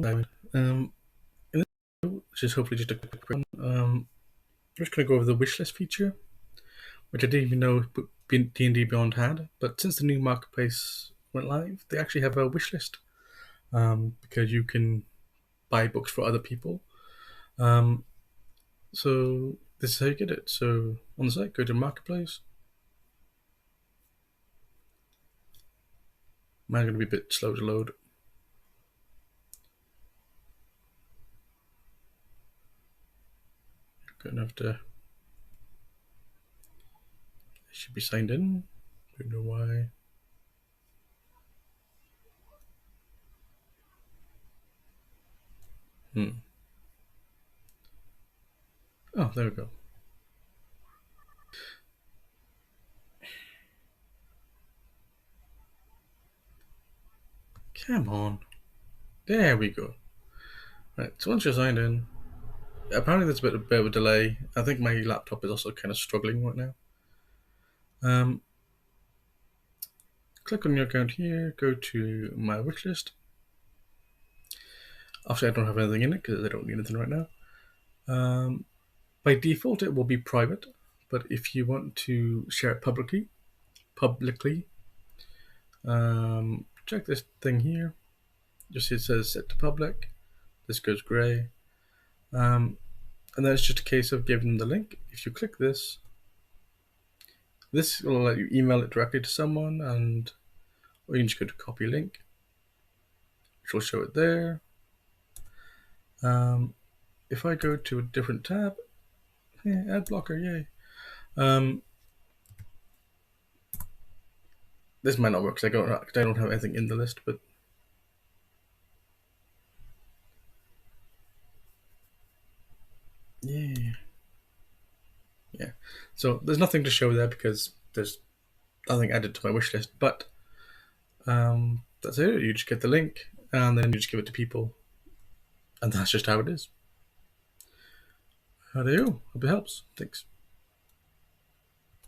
In this video, which is hopefully just a quick one, I'm just going to go over the wishlist feature, which I didn't even know D&D Beyond had, but since the new marketplace went live, they actually have a wishlist, because you can buy books for other people. So this is how you get it. So on the site, go to marketplace. Mine's going to be a bit slow to load. Going to have to. I should be signed in. Don't know why. Oh, there we go. Come on. There we go. Right, so once you're signed in, apparently there's a bit of a delay. I think my laptop is also kind of struggling right now. Click on your account here, go to my wishlist. Obviously, I don't have anything in it because I don't need anything right now. By default, it will be private, but if you want to share it publicly, check this thing here. Just see it says set to public. This goes gray. And then it's just a case of giving them the link. If you click this will let you email it directly to someone, or you can just go to copy link, which will show it there. If I go to a different tab, ad blocker, yay. This might not work because I don't have anything in the list, but yeah. So there's nothing to show there because there's nothing added to my wish list, but that's it. You just get the link and then you just give it to people, and that's just how it is. How do you? Hope it helps. Thanks.